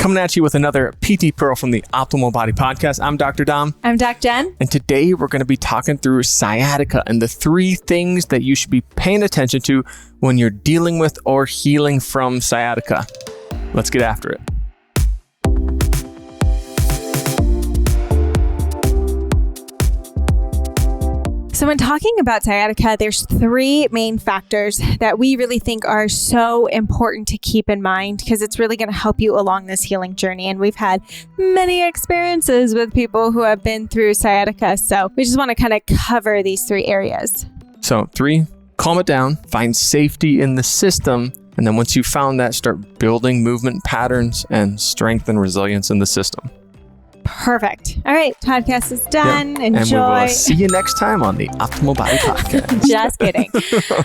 Coming at you with another PT Pearl from the Optimal Body Podcast. I'm Dr. Dom. I'm DocJen. And today we're going to be talking through sciatica and the 3 things that you should be paying attention to when you're dealing with or healing from sciatica. Let's get after it. So when talking about sciatica, there's 3 main factors that we really think are so important to keep in mind because it's really going to help you along this healing journey. And we've had many experiences with people who have been through sciatica. So we just want to kind of cover these 3 areas. So 3, calm it down, find safety in the system. And then once you've found that, start building movement patterns and strength and resilience in the system. Perfect. All right. Podcast is done. Yeah. Enjoy. And we will see you next time on the Optimal Body Podcast. Just kidding.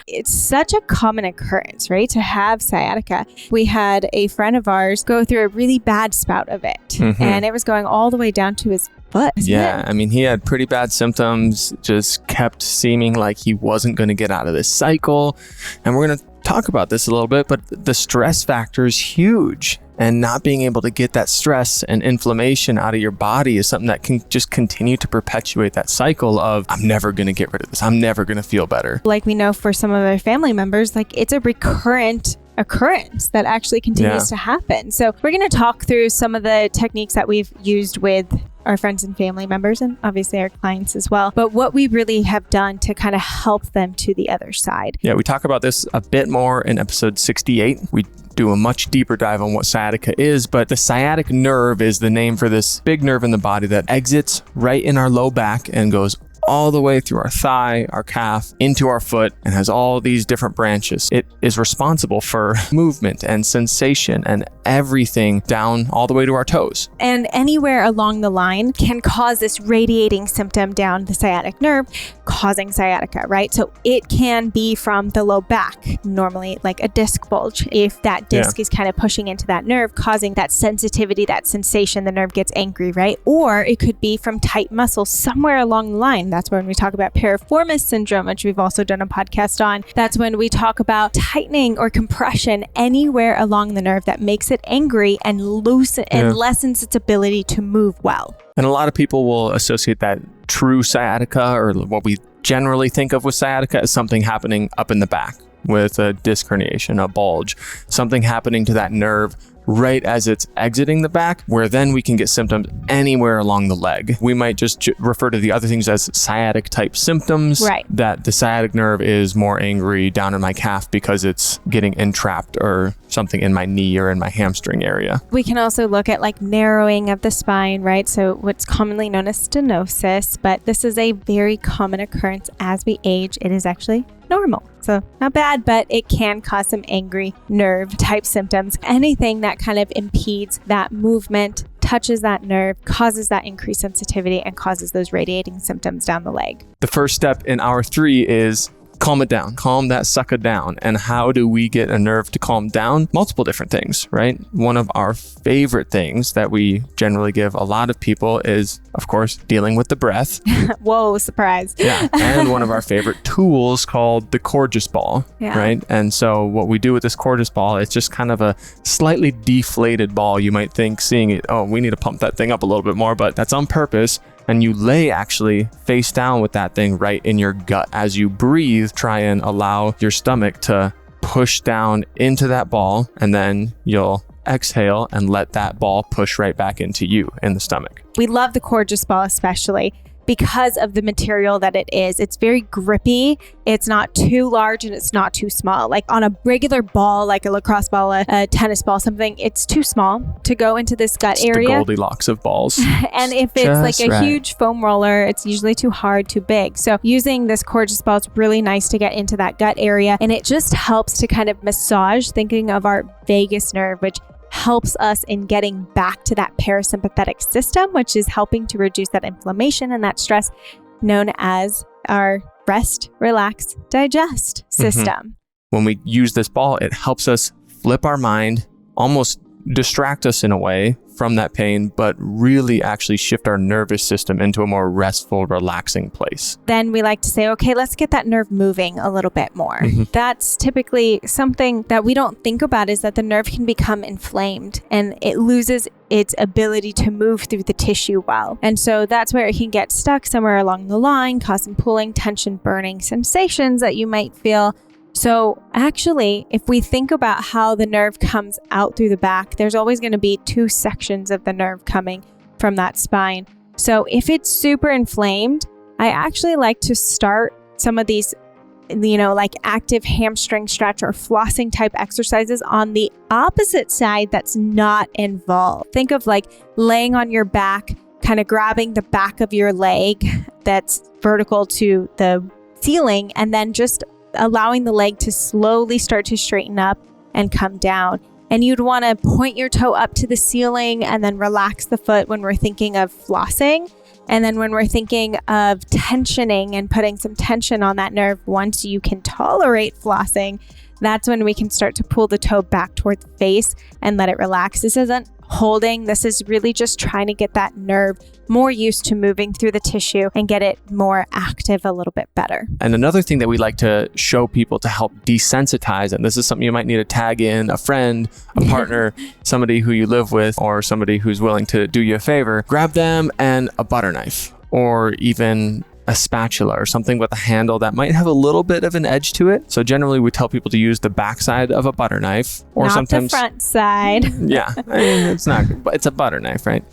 It's such a common occurrence, right? To have sciatica. We had a friend of ours go through a really bad spout of it. And it was going all the way down to his foot. Yeah. I mean, he had pretty bad symptoms, just kept seeming like he wasn't going to get out of this cycle. And we're going to talk about this a little bit, but the stress factor is huge. And not being able to get that stress and inflammation out of your body is something that can just continue to perpetuate that cycle of, I'm never going to get rid of this. I'm never going to feel better. Like we know for some of our family members, like it's a recurrent occurrence that actually continues to happen. So we're going to talk through some of the techniques that we've used with our friends and family members and obviously our clients as well. But what we really have done to kind of help them to the other side. Yeah, we talk about this a bit more in episode 68. We do a much deeper dive on what sciatica is, but the sciatic nerve is the name for this big nerve in the body that exits right in our low back and goes all the way through our thigh, our calf, into our foot, and has all these different branches. It is responsible for movement and sensation and everything down all the way to our toes. And anywhere along the line can cause this radiating symptom down the sciatic nerve, causing sciatica, right? So it can be from the low back, normally like a disc bulge. If that disc is kind of pushing into that nerve, causing that sensitivity, that sensation, the nerve gets angry, right? Or it could be from tight muscles somewhere along the line. That's when we talk about piriformis syndrome, which we've also done a podcast on. That's when we talk about tightening or compression anywhere along the nerve that makes it angry and lessens its ability to move well. And a lot of people will associate that true sciatica, or what we generally think of with sciatica, as something happening up in the back with a disc herniation, a bulge, something happening to that nerve right as it's exiting the back, where then we can get symptoms anywhere along the leg. We might just refer to the other things as sciatic type symptoms, right? That the sciatic nerve is more angry down in my calf because it's getting entrapped or something in my knee or in my hamstring area. We can also look at like narrowing of the spine, right? So what's commonly known as stenosis, but this is a very common occurrence as we age. It is actually normal. So not bad, but it can cause some angry nerve type symptoms. Anything that kind of impedes that movement, touches that nerve, causes that increased sensitivity and causes those radiating symptoms down the leg. The first step in our 3 is calm it down, calm that sucker down. And how do we get a nerve to calm down? Multiple different things, right? One of our favorite things that we generally give a lot of people is, of course, dealing with the breath. Whoa, surprise. Yeah. And one of our favorite tools called the Coregeous ball, right? And so what we do with this Coregeous ball, it's just kind of a slightly deflated ball. You might think seeing it, oh, we need to pump that thing up a little bit more, but that's on purpose. And you lay actually face down with that thing right in your gut. As you breathe, try and allow your stomach to push down into that ball, and then you'll exhale and let that ball push right back into you in the stomach. We love the Coregeous ball especially because of the material that it is. It's very grippy. It's not too large and it's not too small. Like on a regular ball, like a lacrosse ball, a tennis ball, something, it's too small to go into this gut area. The Goldilocks of balls. And if it's like a huge foam roller, it's usually too hard, too big. So using this Coregeous ball, it's really nice to get into that gut area. And it just helps to kind of massage, thinking of our vagus nerve, which helps us in getting back to that parasympathetic system, which is helping to reduce that inflammation and that stress, known as our rest, relax, digest system. When we use this ball, it helps us flip our mind almost distract us in a way from that pain, but really actually shift our nervous system into a more restful, relaxing place. Then we like to say, okay, let's get that nerve moving a little bit more. That's typically something that we don't think about, is that the nerve can become inflamed and it loses its ability to move through the tissue well. And so that's where it can get stuck somewhere along the line, causing pulling, tension, burning sensations that you might feel. So actually, if we think about how the nerve comes out through the back, there's always going to be two sections of the nerve coming from that spine. So if it's super inflamed, I actually like to start some of these, like active hamstring stretch or flossing type exercises on the opposite side that's not involved. Think of like laying on your back, kind of grabbing the back of your leg that's vertical to the ceiling, and then just allowing the leg to slowly start to straighten up and come down. And you'd want to point your toe up to the ceiling and then relax the foot when we're thinking of flossing. And then when we're thinking of tensioning and putting some tension on that nerve, once you can tolerate flossing, that's when we can start to pull the toe back toward the face and let it relax. This isn't holding. This is really just trying to get that nerve more used to moving through the tissue and get it more active a little bit better. And another thing that we like to show people to help desensitize, and this is something you might need to tag in a friend, a partner, somebody who you live with, or somebody who's willing to do you a favor, grab them and a butter knife, or even a spatula or something with a handle that might have a little bit of an edge to it. So generally we tell people to use the backside of a butter knife, or not sometimes the front side. Yeah, I mean, it's not, but it's a butter knife, right?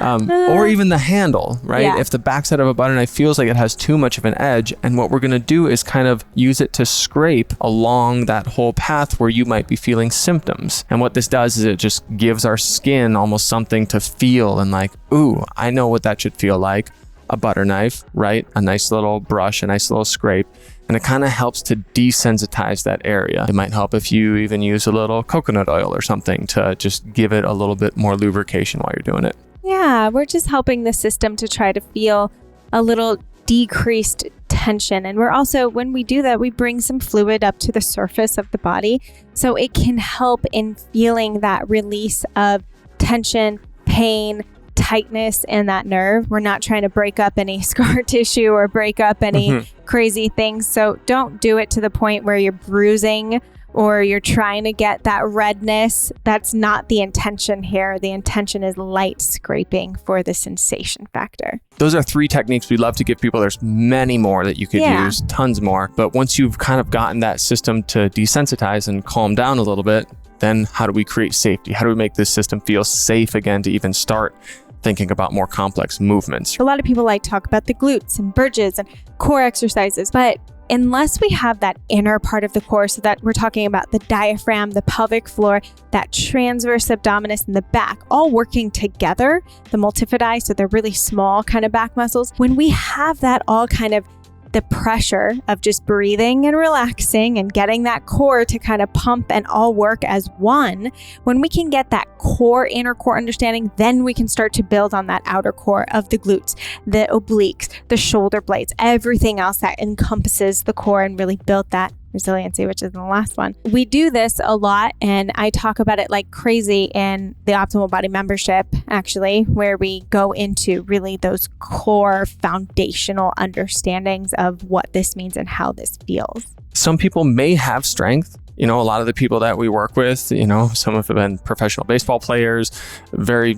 Or even the handle, right? Yeah. If the backside of a butter knife feels like it has too much of an edge, and what we're going to do is kind of use it to scrape along that whole path where you might be feeling symptoms. And what this does is it just gives our skin almost something to feel, and like, ooh, I know what that should feel like. A butter knife, right? A nice little brush, a nice little scrape. And it kind of helps to desensitize that area. It might help if you even use a little coconut oil or something to just give it a little bit more lubrication while you're doing it. Yeah, we're just helping the system to try to feel a little decreased tension. And we're also, when we do that, we bring some fluid up to the surface of the body. So it can help in feeling that release of tension, pain, tightness in that nerve. We're not trying to break up any scar tissue or break up any crazy things. So don't do it to the point where you're bruising or you're trying to get that redness. That's not the intention here. The intention is light scraping for the sensation factor. Those are 3 techniques we love to give people. There's many more that you could use, tons more. But once you've kind of gotten that system to desensitize and calm down a little bit, then how do we create safety? How do we make this system feel safe again to even start thinking about more complex movements? A lot of people like to talk about the glutes and bridges and core exercises, but unless we have that inner part of the core, so that we're talking about the diaphragm, the pelvic floor, that transverse abdominis in the back, all working together, the multifidi, so they're really small kind of back muscles. When we have that all kind of the pressure of just breathing and relaxing and getting that core to kind of pump and all work as one, when we can get that core, inner core understanding, then we can start to build on that outer core of the glutes, the obliques, the shoulder blades, everything else that encompasses the core, and really build that resiliency, which is the last one. We do this a lot, and I talk about it like crazy in the Optimal Body membership, actually, where we go into really those core foundational understandings of what this means and how this feels. Some people may have strength. A lot of the people that we work with, some have been professional baseball players, very,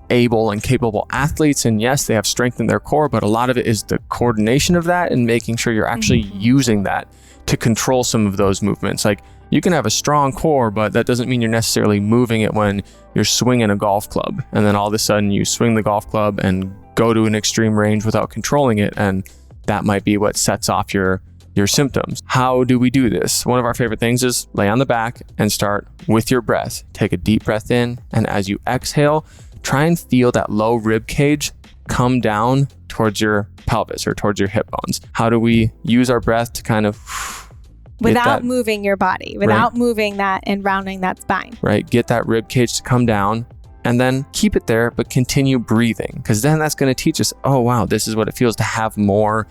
able and capable athletes. And yes, they have strength in their core, but a lot of it is the coordination of that and making sure you're actually using that to control some of those movements. Like, you can have a strong core, but that doesn't mean you're necessarily moving it when you're swinging a golf club. And then all of a sudden you swing the golf club and go to an extreme range without controlling it. And that might be what sets off your symptoms. How do we do this? One of our favorite things is lay on the back and start with your breath. Take a deep breath in, and as you exhale, try and feel that low rib cage come down towards your pelvis or towards your hip bones. How do we use our breath to kind of without moving your body, without moving that and rounding that spine? Right. Get that rib cage to come down, and then keep it there, but continue breathing, because then that's going to teach us, oh wow, this is what it feels to have more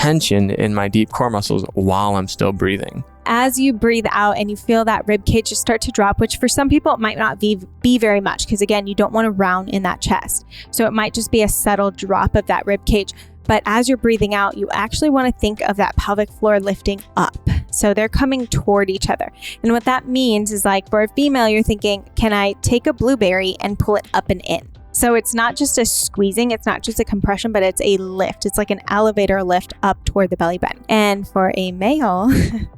tension in my deep core muscles while I'm still breathing. As you breathe out and you feel that rib cage just start to drop, which for some people it might not be very much, because again, you don't want to round in that chest. So it might just be a subtle drop of that rib cage. But as you're breathing out, you actually want to think of that pelvic floor lifting up. So they're coming toward each other. And what that means is, like, for a female, you're thinking, can I take a blueberry and pull it up and in? So it's not just a squeezing, it's not just a compression, but it's a lift. It's like an elevator lift up toward the belly button. And for a male,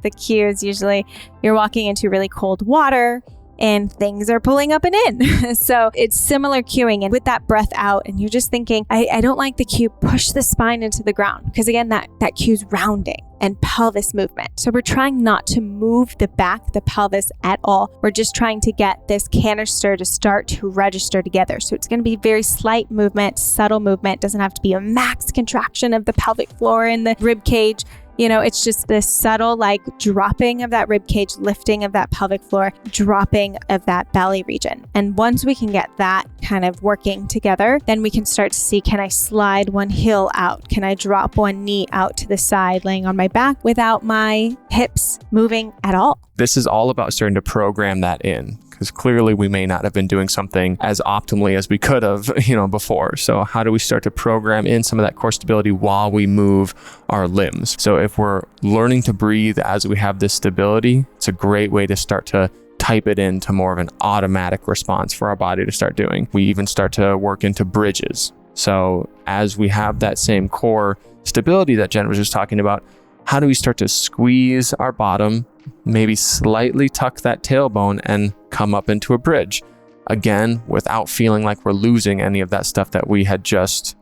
the cue is usually you're walking into really cold water and things are pulling up and in. So it's similar cueing. And with that breath out, and you're just thinking, I don't like the cue, push the spine into the ground. Because again, that cue's rounding and pelvis movement. So we're trying not to move the back, the pelvis at all. We're just trying to get this canister to start to register together. So it's going to be very slight movement, subtle movement. It doesn't have to be a max contraction of the pelvic floor in the rib cage. You know, it's just this subtle, like, dropping of that rib cage, lifting of that pelvic floor, dropping of that belly region. And once we can get that kind of working together, then we can start to see, can I slide one heel out? Can I drop one knee out to the side, laying on my back without my hips moving at all? This is all about starting to program that in, because clearly we may not have been doing something as optimally as we could have, before. So how do we start to program in some of that core stability while we move our limbs? So if we're learning to breathe as we have this stability, it's a great way to start to type it into more of an automatic response for our body to start doing. We even start to work into bridges. So as we have that same core stability that Jen was just talking about, how do we start to squeeze our bottom, maybe slightly tuck that tailbone and come up into a bridge? Again, without feeling like we're losing any of that stuff that we had just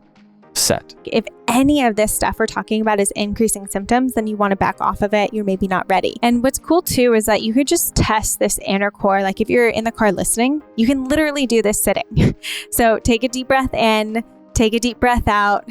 set. If any of this stuff we're talking about is increasing symptoms, then you want to back off of it. You're maybe not ready. And what's cool too is that you could just test this inner core. Like if you're in the car listening, you can literally do this sitting. So take a deep breath in, take a deep breath out.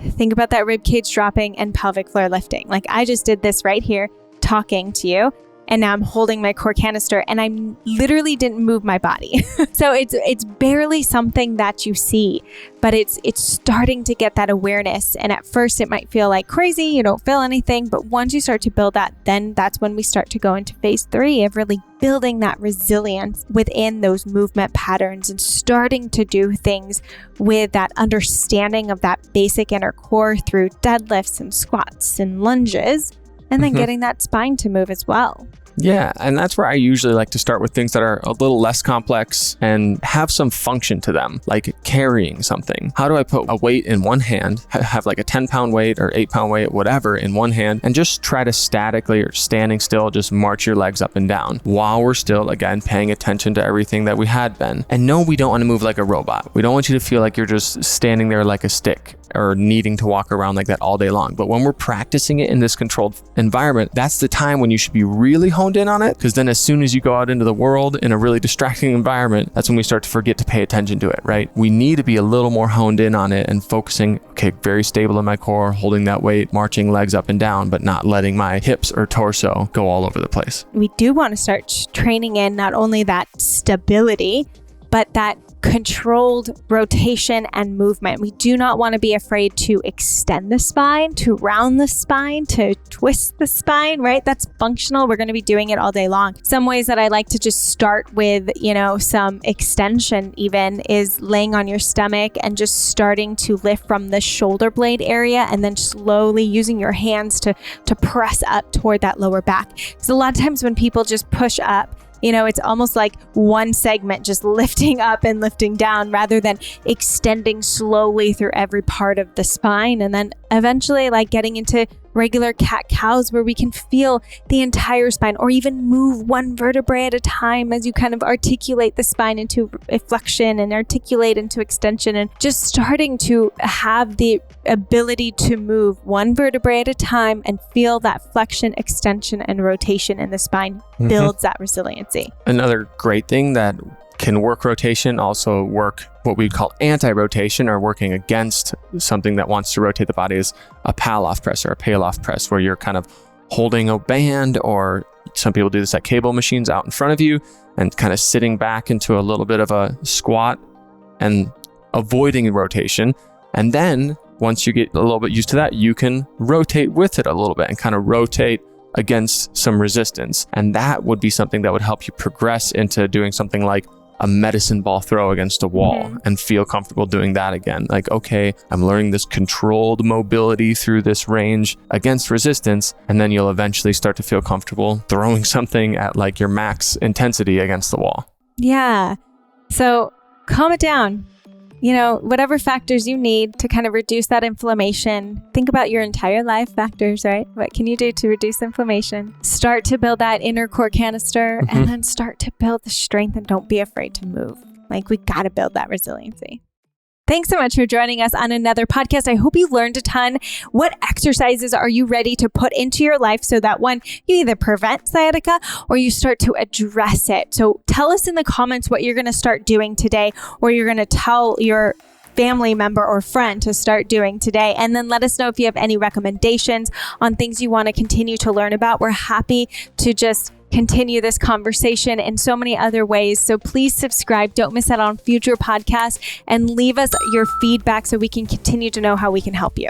Think about that rib cage dropping and pelvic floor lifting. Like I just did this right here talking to you. And now I'm holding my core canister and I literally didn't move my body. So it's barely something that you see, but it's starting to get that awareness. And at first it might feel like crazy, you don't feel anything, but once you start to build that, then that's when we start to go into phase 3 of really building that resilience within those movement patterns and starting to do things with that understanding of that basic inner core through deadlifts and squats and lunges. And then getting that spine to move as well. Yeah, and that's where I usually like to start with things that are a little less complex and have some function to them, like carrying something. How do I put a weight in one hand, have like a 10-pound weight or 8-pound weight, whatever, in one hand, and just try to statically or standing still, just march your legs up and down while we're still, again, paying attention to everything that we had been. And no, we don't want to move like a robot. We don't want you to feel like you're just standing there like a stick or needing to walk around like that all day long. But when we're practicing it in this controlled environment, that's the time when you should be really honed in on it, because then as soon as you go out into the world in a really distracting environment, that's when we start to forget to pay attention to it, right? We need to be a little more honed in on it and focusing, okay, very stable in my core, holding that weight, marching legs up and down, but not letting my hips or torso go all over the place. We do want to start training in not only that stability, but that controlled rotation and movement. We do not want to be afraid to extend the spine, to round the spine, to twist the spine, right? That's functional. We're going to be doing it all day long. Some ways that I like to just start with, some extension even is laying on your stomach and just starting to lift from the shoulder blade area and then slowly using your hands to press up toward that lower back. Because a lot of times when people just push up, it's almost like one segment just lifting up and lifting down rather than extending slowly through every part of the spine. And then eventually like getting into regular cat-cows where we can feel the entire spine or even move one vertebrae at a time as you kind of articulate the spine into flexion and articulate into extension, and just starting to have the ability to move one vertebrae at a time and feel that flexion, extension, and rotation in the spine builds that resiliency. Another great thing that can work rotation, also work what we call anti-rotation or working against something that wants to rotate the body, is a Pallof press or a Pallof press, where you're kind of holding a band, or some people do this at cable machines, out in front of you and kind of sitting back into a little bit of a squat and avoiding rotation. And then once you get a little bit used to that, you can rotate with it a little bit and kind of rotate against some resistance. And that would be something that would help you progress into doing something like a medicine ball throw against a wall and feel comfortable doing that again. Like, okay, I'm learning this controlled mobility through this range against resistance. And then you'll eventually start to feel comfortable throwing something at like your max intensity against the wall. Yeah. So calm it down. Whatever factors you need to kind of reduce that inflammation. Think about your entire life factors, right? What can you do to reduce inflammation? Start to build that inner core canister and then start to build the strength, and don't be afraid to move. Like, we got to build that resiliency. Thanks so much for joining us on another podcast. I hope you learned a ton. What exercises are you ready to put into your life so that one, you either prevent sciatica or you start to address it? So tell us in the comments what you're going to start doing today, or you're going to tell your family member or friend to start doing today. And then let us know if you have any recommendations on things you want to continue to learn about. We're happy to just continue this conversation in so many other ways. So please subscribe. Don't miss out on future podcasts, and leave us your feedback so we can continue to know how we can help you.